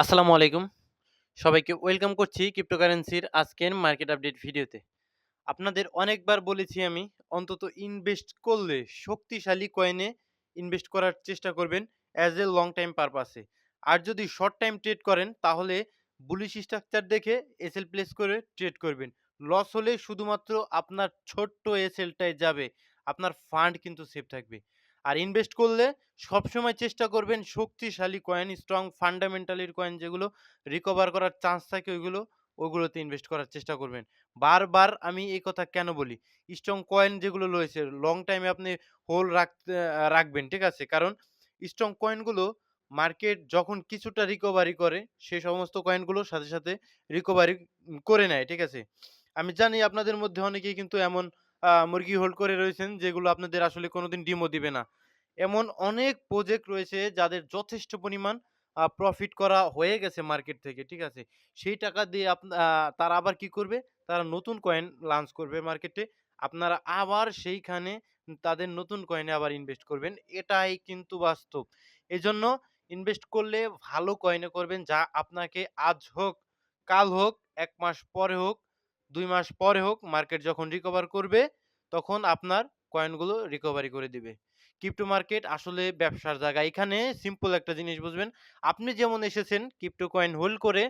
আসসালামু আলাইকুম। সবাইকে ওয়েলকাম করছি ক্রিপ্টোকারেন্সির আজকের মার্কেট আপডেট ভিডিওতে। আপনাদের অনেকবার বলেছি আমি, অন্তত ইনভেস্ট করলে শক্তিশালী কয়েনে ইনভেস্ট করার চেষ্টা করবেন অ্যাজ এ লং টাইম পারপাসে। আর যদি শর্ট টাইম ট্রেড করেন তাহলে বুলিশ স্ট্রাকচার দেখে এসএল প্লেস করে ট্রেড করবেন। লস হলে শুধুমাত্র আপনার ছোট্ট এসএলটাই যাবে। আপনার ফান্ড কিন্তু সেফ থাকবে। আর ইনভেস্ট করলে সবসময় চেষ্টা করবেন শক্তিশালী কয়েন, স্ট্রং ফান্ডামেন্টালির কয়েন যেগুলো রিকভার করার চান্স থাকে ওইগুলোতে ইনভেস্ট করার চেষ্টা করবেন। বারবার আমি এই কথা কেন বলি? স্ট্রং কয়েন যেগুলো রয়েছে লং টাইমে আপনি রাখবেন, ঠিক আছে? কারণ স্ট্রং কয়েনগুলো মার্কেট যখন কিছুটা রিকভারি করে, সে সমস্ত কয়েনগুলো সাথে রিকভারি করে নেয়, ঠিক আছে? আমি জানি আপনাদের মধ্যে অনেকেই কিন্তু এমন মুরগি হোল্ড করে রয়েছেন যেগুলো আপনাদের আসলে কোনোদিন ডিমও দিবে না। এমন অনেক প্রজেক্ট রয়েছে যাদের যথেষ্ট পরিমাণ প্রফিট করা হয়ে গেছে মার্কেট থেকে, ঠিক আছে? সেই টাকা দিয়ে তারা আবার কি করবে? তারা নতুন কয়েন লঞ্চ করবে মার্কেটে। আপনারা আবার সেইখানে তাদের নতুন কয়েনে আবার ইনভেস্ট করবেন। এটাই কিন্তু বাস্তব। এজন্য ইনভেস্ট করলে ভালো কয়েনে করবেন যা আপনাকে আজ হোক, কাল হোক, ১ মাস পরে হোক, ২ মাস পরে হোক মার্কেট যখন রিকভার করবে তখন আপনার কয়েনগুলো রিকভারি করে দিবে। ক্রিপ্টো মার্কেট আসলে ব্যবসার জায়গা। এখানে সিম্পল একটা জিনিস বুঝবেন। আপনি যেমন এসেছেন ক্রিপ্টো কয়েন হোল্ড করে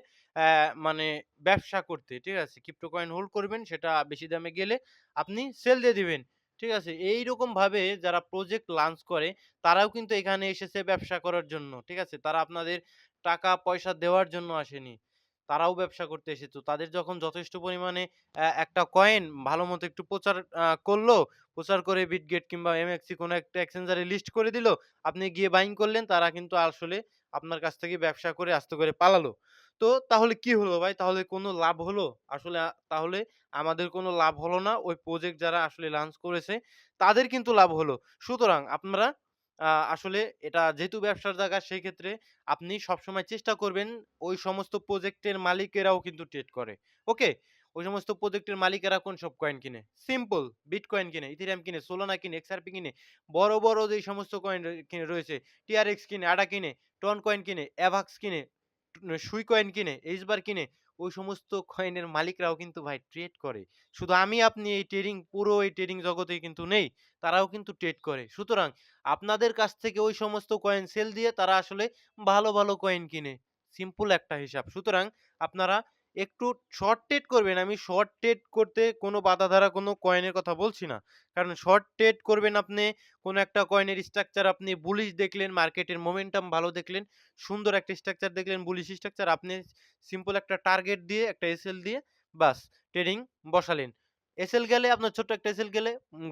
মানে ব্যবসা করতে, ঠিক আছে? ক্রিপ্টো কয়েন হোল্ড করবেন, সেটা বেশি দামে গেলে আপনি সেল দিয়ে দিবেন। ঠিক আছে? এইরকমভাবে যারা প্রজেক্ট লঞ্চ করে তারাও কিন্তু এখানে এসেছে ব্যবসা করার জন্য। ঠিক আছে? তারা আপনাদের টাকা পয়সা দেওয়ার জন্য আসেনি। তারাও ব্যবসা করতে এসেছে। তাদের যখন যথেষ্ট পরিমাণে একটা কয়েন ভালোমতো একটু প্রচার করলো, প্রচার করে বিটগেট কিংবা এমএক্সি কোনো একটা এক্সচেঞ্জারে লিস্ট করে দিল। আপনি গিয়ে বাইং করলেন, তারা কিন্তু আসলে আপনার কাছ থেকে ব্যবসা করে আস্তে করে পালালো। তো তাহলে কি হলো ভাই? তাহলে কোনো লাভ হলো? আসলে তাহলে আমাদের কোনো লাভ হলো না। ওই প্রজেক্ট যারা আসলে লঞ্চ করেছে তাদের কিন্তু লাভ হলো। সুতরাং আপনারা আসলে এটা যেহেতু ব্যবসার জায়গা সেই ক্ষেত্রে আপনি সবসময় চেষ্টা করবেন ওই সমস্ত প্রজেক্টের মালিকেরাও কিন্তু ট্রেড করে। ওকে? ওই সমস্ত প্রজেক্টের মালিকেরা কোন সব কয়েন কিনে? সিম্পল বিটকয়েন কিনে, ইথেরিয়াম কিনে, সোলানা কিনে, এক্সআরপি কিনে। বড় যেই সমস্ত কয়েন রয়েছে, টিআরএক্স কিনে, আডা কিনে, টন কয়েন কিনে, অ্যাভাক্স কিনে, সুই কয়েন কিনে, এইচবার কিনে। ওই সমস্ত কয়েনের মালিকরাও কিন্তু ভাই ট্রেড করে। শুধু আমি আপনি এই ট্রেডিং জগতেই কিন্তু নেই। তারাও কিন্তু ট্রেড করে। সুতরাং আপনাদের কাছ থেকে ওই সমস্ত কয়েন সেল দিয়ে তারা আসলে ভালো কয়েন কিনে। সিম্পল একটা হিসাব। সুতরাং আপনারা একটু শর্ট ট্রেড করবেন। আমি শর্ট ট্রেড করতে কোনো বাধা ধরা কোনো কয়েনের কথা বলছি না। কারণ শর্ট ট্রেড করবেন আপনি কোনো একটা কয়েনের স্ট্রাকচার আপনি বুলিশ দেখলেন, মার্কেটের মোমেন্টাম ভালো দেখলেন, সুন্দর একটা স্ট্রাকচার দেখলেন বুলিশ স্ট্রাকচার আপনি সিম্পল একটা টার্গেট দিয়ে একটা এসএল দিয়ে বাস ট্রেডিং বসালেন। এসএল গেলে আপনার ছোট্ট একটা এসএল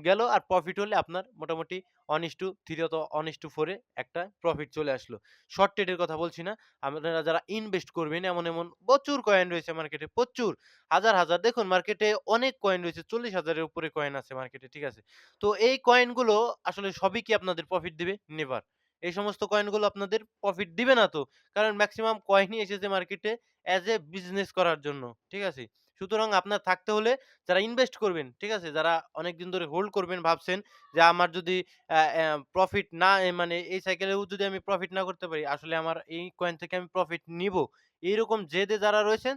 গেল আর প্রফিট হলে আপনার মোটামুটি 1:3 অথবা 1:4 এ একটা প্রফিট চলে আসলো। শর্ট ট্রেড এর কথা বলছি না। আপনারা যারা ইনভেস্ট করবেন এমন প্রচুর কয়েন রয়েছে মার্কেটে, প্রচুর। হাজার দেখুন মার্কেটে অনেক কয়েন রয়েছে। ৪০,০০০ এর উপরে কয়েন আছে মার্কেটে, ঠিক আছে? তো এই কয়েনগুলো আসলে সবই কি আপনাদের প্রফিট দিবে? নেভার। এই সমস্ত কয়েনগুলো আপনাদের প্রফিট দিবে না তো। কারণ মেক্সিমাম কয়েনই এসেছে মার্কেটে এজ এ বিজনেস করার জন্য। ঠিক আছে? সুতরাং আপনার থাকতে হলে যারা ইনভেস্ট করবেন, ঠিক আছে? যারা অনেকদিন ধরে হোল্ড করবেন ভাবছেন যে আমার যদি অ্যা অ্যা প্রফিট না মানে এই সাইকেলেও যদি আমি প্রফিট না করতে পারি, আসলে আমার এই কয়েন থেকে আমি প্রফিট নিবো। এইরকম জেদে যারা রয়েছেন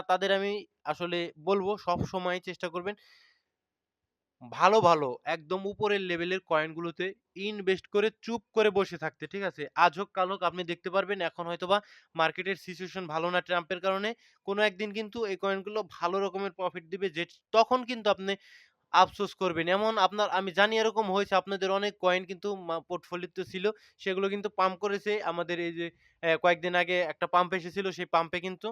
তাদের আমি আসলে বলব সবসময় চেষ্টা করবেন ভালো একদম উপরের লেভেলের কয়েনগুলোতে ইনভেস্ট করে চুপ করে বসে থাকতে, ঠিক আছে? আজ হোক কাল হোক আপনি দেখতে পারবেন এখন হয়তোবা মার্কেটের সিচুয়েশন ভালো না ট্রাম্পের কারণে, কোনো একদিন কিন্তু এই কয়েনগুলো ভালো রকমের প্রফিট দিবে তখন কিন্তু আপনি আফসোস করবেন। এমন আমি জানি এরকম হয়েছে আপনাদের অনেক কয়েন কিন্তু পোর্টফোলিওতে ছিল। সেগুলো কিন্তু পাম্প করেছে। আমাদের এই যে কয়েকদিন আগে একটা পাম্প এসেছিল সেই পাম্পে কিন্তু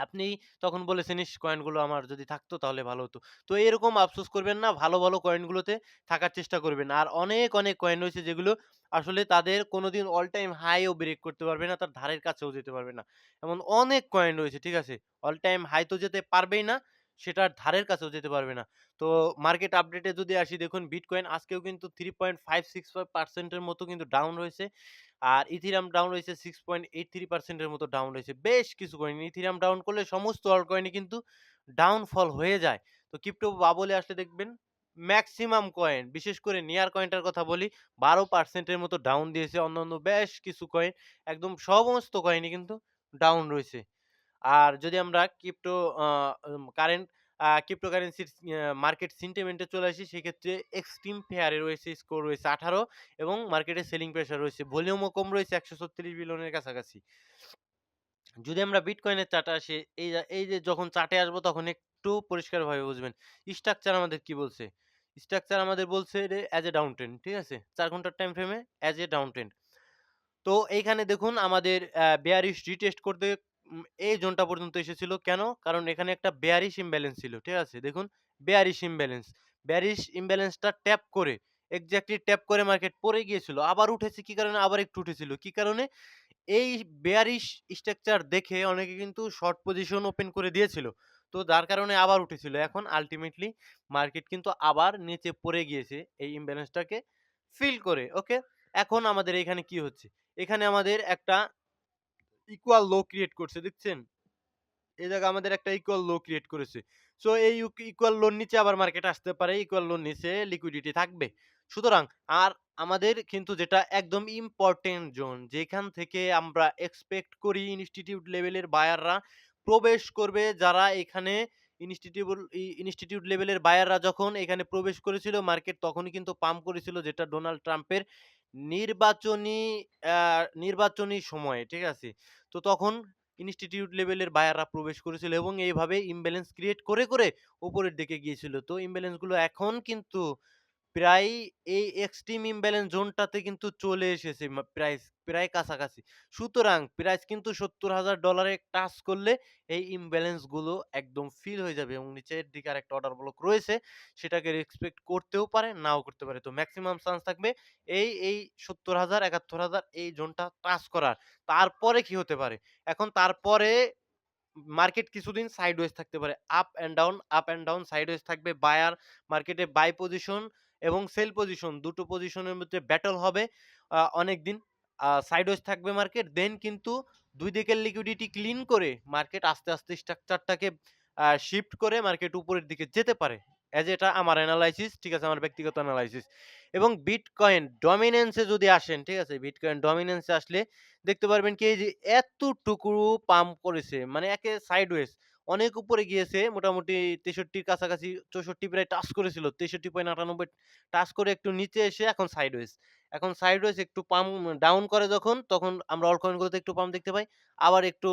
আপনি তখন বলেছেন, "ইস! কয়েনগুলো আমার যদি থাকতো তাহলে ভালো হতো।" তো এরকম আফসোস করবেন না। ভালো কয়েনগুলোতে থাকার চেষ্টা করবেন। আর অনেক কয়েন রয়েছে যেগুলো আসলে তাদের কোনদিন অল টাইম হাই ও ব্রেক করতে পারবে না। তার ধারের কাছেও যেতে পারবে না। এমন অনেক কয়েন রয়েছে, ঠিক আছে? অল টাইম হাই তো যেতে পারবেই না, সেটার ধারের কাছেও যেতে পারবে না। তো মার্কেট আপডেটে যদি আসি দেখুন বিটকয়েন আজকেও কিন্তু 3.565% এর মতো কিন্তু ডাউন রয়েছে। আর ইথেরিয়াম ডাউন রয়েছে 6.83% এর মতো ডাউন রয়েছে। বেশ কিছু কয়েন। ইথেরিয়াম ডাউন করলে সমস্ত অল্ট কয়েনই কিন্তু ডাউনফল হয়ে যায়। তো ক্রিপ্টো বাবলে আসলে দেখবেন মেক্সিমাম কয়েন, বিশেষ করে নেয়ার কয়েনটার কথা বলি, 12% এর মতো ডাউন দিয়েছে। অন্যান্য বেশ কিছু কয়েন একদম সমস্ত কয়েনই কিন্তু ডাউন রয়েছে। আর যদি আমরা আ কারেন্ট ক্রিপ্টোকারেন্সির মার্কেট সেন্টিমেন্ট এ চলে আসি, সেক্ষেত্রে এক্সট্রিম ফেয়ার এ রয়েছে, স্কোর রয়েছে 18 এবং মার্কেটে সেলিং প্রেশার রয়েছে। ভলিউমও কম রয়েছে ১৩৬ বিলিয়নের কাছাকাছি। যদি আমরা বিটকয়েনের চার্টে আসি, এই যে যখন চার্টে আসবো তখন একটু পরিষ্কারভাবে বুঝবেন। স্ট্রাকচার আমাদের কি বলছে? স্ট্রাকচার আমাদের বলছে যে এজ এ ডাউন ট্রেন্ড, ঠিক আছে? ৪ ঘন্টার টাইম ফ্রেমে এজ এ ডাউন ট্রেন্ড। তো এইখানে দেখুন আমাদের বেয়ারিশ রিটেস্ট করতে এই জোনটা পর্যন্ত এসেছিল। কেন? কারণ এখানে একটা বেয়ারিশ ইমব্যালেন্স ছিল। ঠিক আছে? দেখুন বেয়ারিশ ইমব্যালেন্স। বেয়ারিশ ইমব্যালেন্সটা ট্যাপ করে এক্সাক্টলি ট্যাপ করে মার্কেট পড়ে গিয়েছিল। আবার উঠেছে কি কারণে? আবার একটু উঠেছিল। কি কারণে? এই বেয়ারিশ স্ট্রাকচার দেখে অনেকে কিন্তু শর্ট পজিশন ওপেন করে দিয়েছিল। তো যার কারণে আবার উঠেছিল। এখন আল্টিমেটলি মার্কেট কিন্তু আবার নিচে পড়ে গিয়েছে এই ইমব্যালেন্সটাকে ফিল করে। ওকে? এখন আমাদের এখানে কি হচ্ছে? এখানে আমাদের একটা ইকুয়াল লো ক্রিয়েট করছে, দেখছেন? এই জায়গায় আমাদের একটা ইকুয়াল লো ক্রিয়েট করেছে। সো এই ইকুয়াল লোর নিচে আবার মার্কেট আসতে পারে। ইকুয়াল লোর নিচে লিকুইডিটি থাকবে। সুতরাং আর আমাদের কিন্তু যেটা একদম ইম্পোর্টেন্ট জোন, যেখান থেকে আমরা এক্সপেক্ট করি ইনস্টিটিউট লেভেলের বায়াররা প্রবেশ করবে, যারা এখানে ইনস্টিটিউট লেভেলের বায়াররা যখন এখানে প্রবেশ করেছিল মার্কেট তখনই কিন্তু পাম্প করেছিল, যেটা ডোনাল্ড ট্রাম্পের নির্বাচনী আ নির্বাচনী সময়ে, ঠিক আছে? তো তখন ইনস্টিটিউট লেভেলের বায়াররা প্রবেশ করেছিল এবং এইভাবে ইমব্যালেন্স ক্রিয়েট করে উপরের দিকে গিয়েছিল। তো ইমব্যালেন্স গুলো এখন কিন্তু প্রায় এই এক্সট্রিম ইমব্যালেন্স জোনটাতে কিন্তু চলে এসেছে প্রায় কাছাকাছি। সুতরাং প্রাইস কিন্তু $৭০,০০০ টাচ করলে এই ইমব্যালেন্স গুলো একদম ফিল হয়ে যাবে এবং নিচের দিকে আরেকটা অর্ডার ব্লক রয়েছে। সেটাকে রেসপেক্ট করতেও পারে, নাও করতে পারে। তো মেক্সিমাম চান্স থাকবে এই ৭০,০০০, ৭১,০০০ এই জোনটা টাচ করার। তারপরে কি হতে পারে? এখন তারপরে মার্কেট কিছুদিন সাইডওয়েজ থাকতে পারে। আপ অ্যান্ড ডাউন সাইডওয়েজ থাকবে। মার্কেটে বাই পজিশন এবং সেল পজিশন, দুটো পজিশনের মধ্যে ব্যাটল হবে অনেকদিন। সাইডওয়েজ থাকবে মার্কেট। দেন কিন্তু ২ দিকের লিকুইডিটি ক্লিন করে মার্কেট আস্তে স্ট্রাকচারটাকে শিফট করে মার্কেট উপরের দিকে যেতে পারে। এটা আমার এনালাইসিস, ঠিক আছে? আমার ব্যক্তিগত এনালাইসিস। এবং বিটকয়েন ডমিন্যান্স এ যদি আসেন, ঠিক আছে? বিটকয়েন ডমিন্যান্স এ আসলে দেখতে পারবেন কি এই যে এতটুকু পাম্প করেছে, মানে একে সাইডওয়েজ অনেক উপরে গিয়েছে, মোটামুটি ৬৩ র কাছাকাছি, ৬৪ প্রায় টাচ করেছিল, ৬৩.৯৮ টাচ করে একটু নিচে এসে এখন সাইডওয়েজ। এখন সাইডওয়েজ একটু পাম্প ডাউন করে যখন, তখন আমরা অল্ট কয়েন গুলোতে একটু পাম্প দেখতে পাই। আবার একটু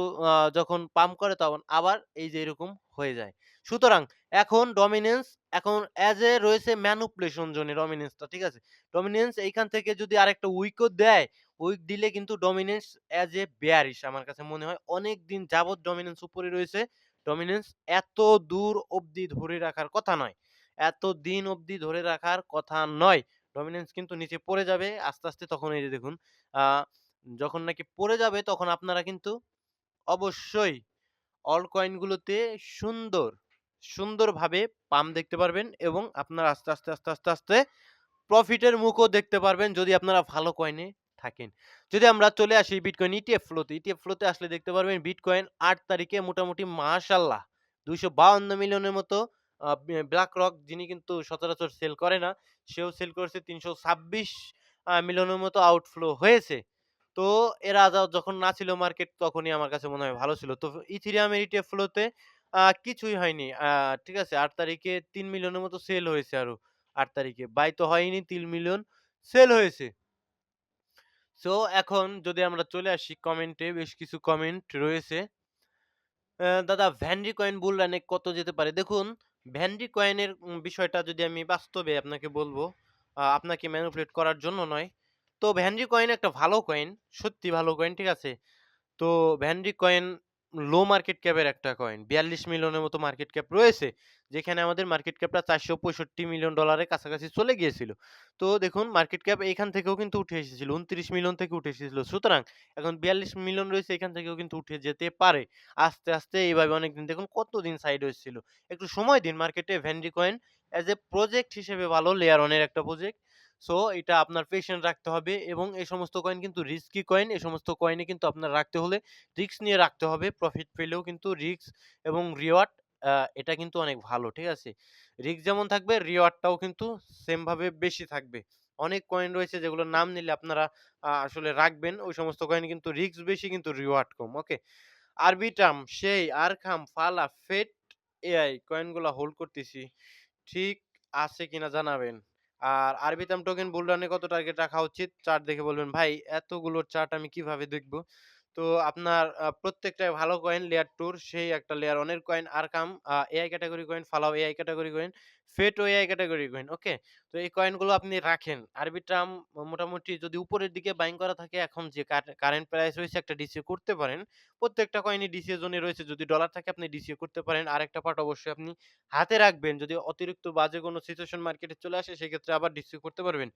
যখন পাম্প করে তখন আবার এই যে এরকম হয়ে যায়। সুতরাং এখন ডমিন্যান্স এখন এজ এ রয়েছে ম্যানিপুলেশন জোনে ডমিন্যান্সটা, ঠিক আছে? ডমিন্যান্স এইখান থেকে যদি আরেকটা উইকও দেয়, উইক দিলে কিন্তু ডমিন্যান্স অ্যাজ এ বেয়ারিশ আমার কাছে মনে হয়। অনেকদিন যাবৎ ডমিন্যান্স উপরে রয়েছে। ডমিন্যান্স এত দূর অবধি ধরে রাখার কথা নয়। এতদিন অবধি ধরে রাখার কথা নয়। ডমিন্যান্স কিন্তু নিচে পড়ে যাবে আস্তে তখন এই যে দেখুন আ যখন নাকি পড়ে যাবে তখন আপনারা কিন্তু অবশ্যই অল্ট কয়েন গুলোতে সুন্দর, সুন্দরভাবে পাম্প দেখতে পারবেন এবং আপনারা আস্তে প্রফিটের মুখও দেখতে পারবেন যদি আপনারা ভালো কয়েনে থাকেন। যদি আমরা চলে আসি বিটকয়েন ইটিএফ ফ্লোতে, ইটিএফ ফ্লোতে আসলে দেখতে পারবেন বিটকয়েন ৮ তারিখে মোটামুটি মাশাআল্লাহ ২৫২ মিলিয়নের মতো ব্ল্যাক রক, যিনি কিন্তু সচরাচর সেল করে না, সেও সেল করেছে ৩২৬ মিলিয়নের মতো আউটফ্লো হয়েছে। তো এরা যখন না ছিল মার্কেট তখনই আমার কাছে মনে হয় ভালো ছিল। তো ইথেরিয়ামের ইটিএফ ফ্লোতে কিছুই হয়নি। ঠিক আছে? ৮ তারিখে ৩ মিলিয়নের মতো সেল হয়েছে আরো। ৮ তারিখে। বাই তো হয়নি, ৩ মিলিয়ন সেল হয়েছে। সো এখন যদি আমরা চলে আসি কমেন্টে, বেশ কিছু কমেন্ট রয়েছে। দাদা ভ্যানরি কয়েন বুল রানে কত যেতে পারে? দেখুন ভ্যানরি কয়েনের বিষয়টা যদি আমি বাস্তবে আপনাকে বলবো, আপনাকে ম্যানিপুলেট করার জন্য নয়। তো ভ্যানরি কয়েন একটা ভালো কয়েন, সত্যি ভালো কয়েন, ঠিক আছে? তো ভ্যানরি কয়েন লো মার্কেট ক্যাপের একটা কয়েন। ৪২ মিলিয়নের মতো মার্কেট ক্যাপ রয়েছে। যেখানে আমাদের মার্কেট ক্যাপটা $৪৬৫ মিলিয়ন কাছাকাছি চলে গিয়েছিল। তো দেখুন মার্কেট ক্যাপ এইখান থেকেও কিন্তু উঠে এসেছিল। ২৯ মিলিয়ন থেকে উঠে এসেছিল। সুতরাং এখন ৪২ মিলিয়ন রয়েছে, এখান থেকেও কিন্তু উঠে যেতে পারে। আস্তে এইভাবে অনেকদিন দেখুন কতদিন সাইডওয়েজ ছিল। একটু সময় দিন মার্কেটে। ভ্যানরি কয়েন এস এ প্রজেক্ট হিসেবে ভালো, লেয়ার ওয়ান এর একটা প্রজেক্ট। সো এটা আপনার পেশেন্ট রাখতে হবে এবং এই সমস্ত কয়েন কিন্তু রিস্কি কয়েন। এই সমস্ত কয়েনে কিন্তু আপনার রাখতে হলে রিস্ক নিয়ে রাখতে হবে। প্রফিট পেলেও কিন্তু রিস্ক এবং রিওয়ার্ড আ এটা কিন্তু অনেক ভালো। ঠিক আছে? রিস্ক যেমন থাকবে রিওয়ার্ডটাও কিন্তু সেম ভাবে বেশি থাকবে। অনেক কয়েন রয়েছে যেগুলোর নাম নিলে আপনারা আসলে রাখবেন। ওই সমস্ত কয়েনে কিন্তু রিস্ক বেশি কিন্তু রিওয়ার্ড কম। ওকে? আরবিটাম, সেই, আরকাম, ফালা, ফেট, এআই কয়েনগুলা হোল্ড করতেছি। ঠিক আছে কিনা জানাবেন। আর আরবিটাম টোকেন বুল রানে কত টার্গেট রাখা উচিত? চার্ট দেখে বলবেন। ভাই এতগুলো চার্ট আমি কিভাবে দেখব? তো আপনার প্রত্যেকটাই ভালো কয়েন। লেয়ার 2 র সেই একটা লেয়ার 1 এর coin Arkham, AI category coin, ফালাও এআই ক্যাটেগরি কয়েন, ফেটও এআই ক্যাটেগরি কয়েন। ওকে? তো এই কয়েনগুলো আপনি রাখেন। আরবিট্রাম মোটামুটি যদি উপরের দিকে বাইং করা থাকে, এখন যে কারেন্ট প্রাইস রয়েছে একটা ডিসিএ করতে পারেন। প্রত্যেকটা কয়েনই ডিসিএ জোনে রয়েছে। যদি ডলার থাকে আপনি ডিসিএ করতে পারেন। আরেকটা পার্ট অবশ্যই আপনি হাতে রাখবেন। যদি অতিরিক্ত বাজে কোনো সিচুয়েশন মার্কেটে চলে আসে সেক্ষেত্রে আবার ডিসিএ করতে পারবেন।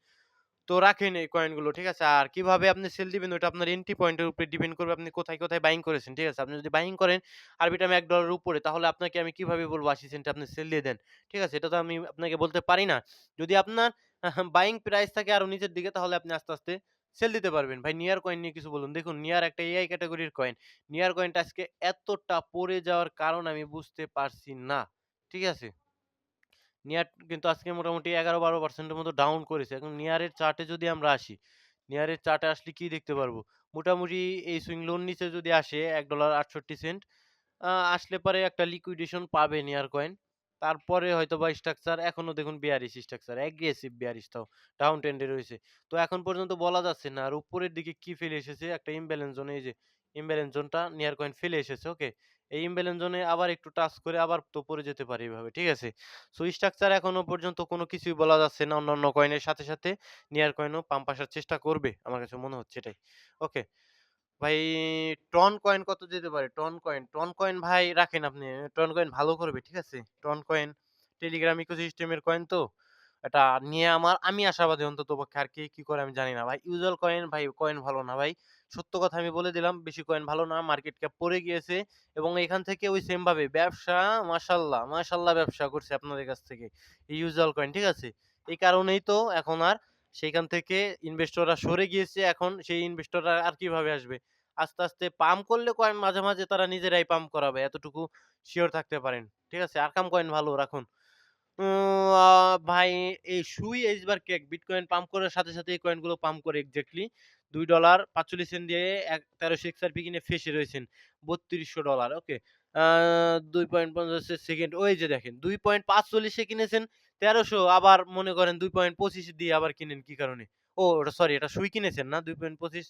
তো রাখেন এই কয়েনগুলো, ঠিক আছে? আর কিভাবে আপনি সেল দিবেন ওইটা আপনার এন্ট্রি পয়েন্টের উপরে ডিপেন্ড করবে আপনি কোথায়, কোথায় বাইং করেছেন, ঠিক আছে? আপনি যদি বাইং করেন আরবিটাম $1 এর উপরে, তাহলে আপনাকে আমি কিভাবে বলবো ৮০ সেন্টে আপনি সেল দিয়ে দেন, ঠিক আছে? এটা তো আমি আপনাকে বলতে পারি না। যদি আপনার বাইং প্রাইস থাকে আরো নিচের দিকে, তাহলে আপনি আস্তে, আস্তে সেল দিতে পারবেন। ভাই নিয়ার কয়েন নিয়ে কিছু বলুন। দেখুন নিয়ার একটা এআই ক্যাটেগরির কয়েন। নিয়ার কয়েনটা আজকে এতটা পড়ে যাওয়ার কারণ আমি বুঝতে পারছি না, ঠিক আছে? নিয়ার কিন্তু আজকে মোটামুটি ১১-১২% এর মতো ডাউন করেছে। এখন নিয়ারের চার্টে যদি আমরা আসি, নিয়ারের চার্টে আসলে কি দেখতে পারবো? মোটামুটি এই সুইং লোর নিচে যদি আসে $১.৬৮, আসলে পরে একটা লিকুইডেশন পাবে নিয়ার কয়েন। তারপরে হয়তোবা স্ট্রাকচার এখনো দেখুন বেয়ারিশ স্ট্রাকচার, অ্যাগ্রেসিভ বেয়ারিশ তাও ডাউন ট্রেন্ড এ রয়েছে। তো এখন পর্যন্ত বলা যাচ্ছে না। আর উপরের দিকে কি ফেলে এসেছে? একটা ইমব্যালেন্স জোন, এই যে ইমব্যালেন্স জোনটা নিয়ার কয়েন ফেলে এসেছে, ওকে? এই ইমব্যালেন্স জোনে আবার একটু টাচ করে আবার তো পড়ে যেতে পারে এভাবে, ঠিক আছে? সো স্ট্রাকচার এখনো পর্যন্ত কোনো কিছুই বলা যাচ্ছে না। অন্যান্য কয়েনের সাথে, সাথে নিয়ার কয়েনও পাম্প আসার চেষ্টা করবে। আমার কাছে মনে হচ্ছে এটাই। ওকে। ভাই টন কয়েন কত যেতে পারে? টন কয়েন, টন কয়েন ভাই রাখেন আপনি। টন কয়েন ভালো করবে, ঠিক আছে? টন কয়েন টেলিগ্রাম ইকোসিস্টেমের কয়েন তো। এটা নিয়ে আমি আশাবাদী অন্ততপক্ষে। আর কে কি করে আমি জানি না ভাই। ইউজুয়াল কয়েন ভাই, কয়েন ভালো না ভাই। সত্য কথা আমি বলে দিলাম, বেশি কয়েন ভালো না। মার্কেট ক্যাপ পড়ে গিয়েছে এবং এখান থেকে ওই সেম ভাবে ব্যবসা মাশাআল্লাহ, মাশাআল্লাহ ব্যবসা করছে আপনাদের কাছ থেকে। এই ইউজুয়াল কয়েন, ঠিক আছে? এই কারণেই তো এখন আর সেইখান থেকে ইনভেস্টররা সরে গিয়েছে। এখন সেই ইনভেস্টররা আর কিভাবে আসবে? আস্তে, আস্তে পাম্প করলে কয়েন মাঝে, মাঝে তারা নিজেরাই পাম্প করাবে। এতটুকু সিওর থাকতে পারেন। ঠিক আছে? আরকাম কয়েন ভালো রাখুন। আ ভাই এই সুই এইচবার কেক বিটকয়েন পাম্প করার সাথে, সাথে এই কয়েনগুলো পাম্প করে এক্সাক্টলি $2.৪৫ দিয়ে ১৩০০ এক্সআরপি কিনে ফেঁসে রয়েছেন। $৩২০০, ওকে? আ ২.৫০ সেকেন্ড, ওই যে দেখেন ২.৪৫ এ কিনেছেন ১৩০০, আবার মনে করেন ২.২৫ দিয়ে আবার কিনেন কি কারণে? ও ওটা সরি, এটা সুই কিনেছেন না? ২.২৫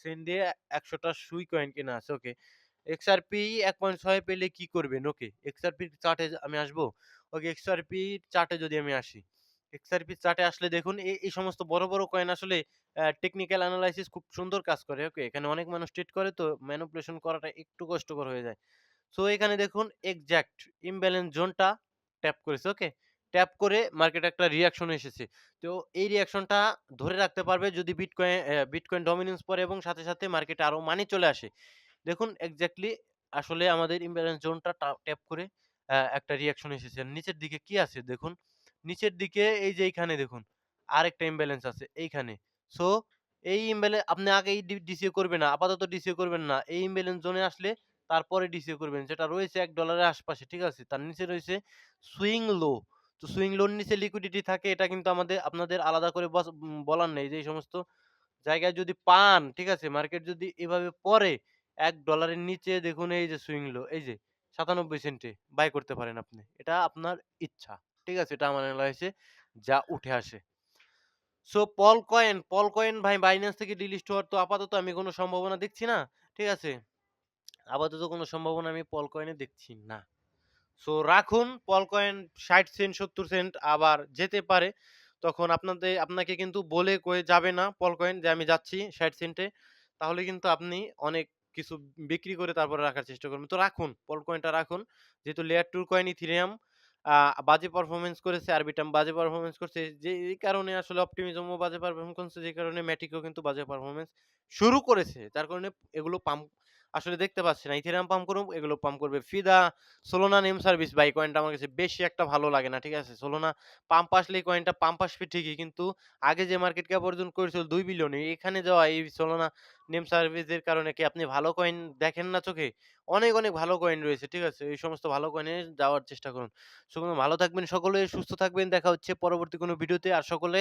সেন্ট দিয়ে ১০০ টা সুই কয়েন কেনা আছে, ওকে। এক্সআরপি ১.৬ পেলে কি করবেন? ওকে। এক্সআরপির চার্টে আমি আসবো? ওকে, এক্সআরপি চার্টে যদি আমি আসি, এক্সআরপি চার্টে আসলে দেখুন এই সমস্ত বড়, বড় কয়েন আসলে টেকনিক্যাল এনালাইসিস খুব সুন্দর কাজ করে। ওকে? এখানে অনেক মানুষ ট্রেড করে তো ম্যানিপুলেশন করাটা একটু কষ্টকর হয়ে যায়। সো এখানে দেখুন এক্সাক্ট ইমব্যালেন্স জোনটা ট্যাপ করেছে। ওকে? ট্যাপ করে মার্কেটে একটা রিঅ্যাকশন এসেছে। তো এই রিঅ্যাকশনটা ধরে রাখতে পারবে যদি বিটকয়েন ডমিন্যান্স পড়ে এবং সাথে, সাথে মার্কেটে আরো মানি চলে আসে। দেখুন এক্সাক্টলি আসলে আমাদের ইমব্যালেন্স জোনটা ট্যাপ করে একটা রিঅ্যাকশন এসেছে। আর নিচের দিকে কি আছে দেখুন। নিচের দিকে এই যে এইখানে দেখুন আরেকটা ইমব্যালেন্স আছে এইখানে। সো এই আপনি আগেই ডিসিএ করবেন না। আপাতত ডিসিএ করবেন না। এই ইমব্যালেন্স জোনে আসলে তারপরে ডিসিএ করবেন। যেটা রয়েছে $১ এর আশপাশে, ঠিক আছে? তার নিচে রয়েছে সুইং লো। তো সুইং লোর নিচে লিকুইডিটি থাকে, এটা কিন্তু আপনাদের আলাদা করে বলার নেই যে এই সমস্ত জায়গায় যদি পান, ঠিক আছে? মার্কেট যদি এভাবে পড়ে $১ এর নিচে দেখুন এই যে সুইং লো, এই যে ৯৭ সেন্টে বাই করতে পারেন আপনি। এটা আপনার ইচ্ছা। ঠিক আছে? এটা আমার এনালাইসিসে যা উঠে আসে। সো পল কয়েন ভাই বাইন্যান্স থেকে ডিলিস্ট হওয়ার তো আপাতত আমি কোন সম্ভাবনা দেখছি না। ঠিক আছে? আপাতত কোন সম্ভাবনা আমি পল কয়েনে দেখছি না। সো রাখুন পল কয়েন ৬০ সেন্ট ৭০ সেন্ট আবার যেতে পারে। তখন আপনাকে কিন্তু বলে কয়ে যাবে না পল কয়েন যে আমি যাচ্ছি ৬০ সেন্টে। তাহলে কিন্তু আপনি অনেক কিছু বিক্রি করে তারপরে রাখার চেষ্টা করবেন। তো রাখুন, পল কয়েনটা রাখুন। যেহেতু লেয়ার 2 কয়েন ইথেরিয়াম বাজে পারফরম্যান্স করেছে, আরবিটাম বাজে পারফরম্যান্স করছে। যে এই কারণে আসলে অপটিমিজমও বাজে পারফর্ম করছে, যে কারণে ম্যাটিকও কিন্তু বাজে পারফরম্যান্স শুরু করেছে। যার কারণে এগুলো পাম্প আসলে দেখতে পাচ্ছি না। ইথেরিয়াম পাম্প করুক, এগুলো পাম্প করবে। ফিদা, সোলোনা নেম সার্ভিস ভাই কয়েনটা আমার কাছে বেশি একটা ভালো লাগে না। ঠিক আছে? সোলোনা পাম্প আসলে এই কয়েনটা পাম্প আসবে ঠিকই। কিন্তু আগে যে মার্কেট ক্যাপ অর্জন করেছিল ২ বিলিয়ন, এখানে যাওয়া এই সোলোনা নেম সার্ভিসের কারণে কি আপনি ভালো কয়েন দেখেন না চোখে? অনেক, অনেক ভালো কয়েন রয়েছে। ঠিক আছে? এই সমস্ত ভালো কয়েনে যাওয়ার চেষ্টা করুন। ভালো থাকবেন সকলে, সুস্থ থাকবেন। দেখা হচ্ছে পরবর্তী কোনো ভিডিওতে। আর সকলে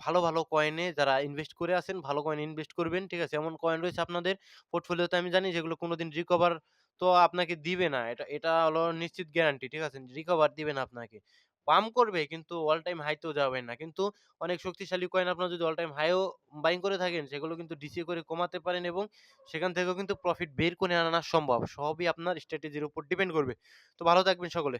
ভালো, ভালো কয়েনে যারা ইনভেস্ট করে আছেন, ভালো কয়েনে ইনভেস্ট করবেন। ঠিক আছে? এমন কয়েন রয়েছে আপনাদের পোর্টফোলিওতে আমি জানি যেগুলো কোনদিন রিকভার তো আপনাকে দিবে না। এটা হলো নিশ্চিত গ্যারান্টি। ঠিক আছে? রিকভার দিবে না আপনাকে। পাম্প করবে কিন্তু অল টাইম হাই তেও যাবেন না। কিন্তু অনেক শক্তিশালী কয়েন আপনারা যদি অল টাইম হাই ও বাইং করে থাকেন সেগুলো কিন্তু ডিসিএ করে কমাতে পারেন এবং সেখান থেকেও কিন্তু প্রফিট বের করে আনা সম্ভব। সবই আপনার স্ট্র্যাটেজির উপর ডিপেন্ড করবে। তো ভালো থাকবেন সকলে।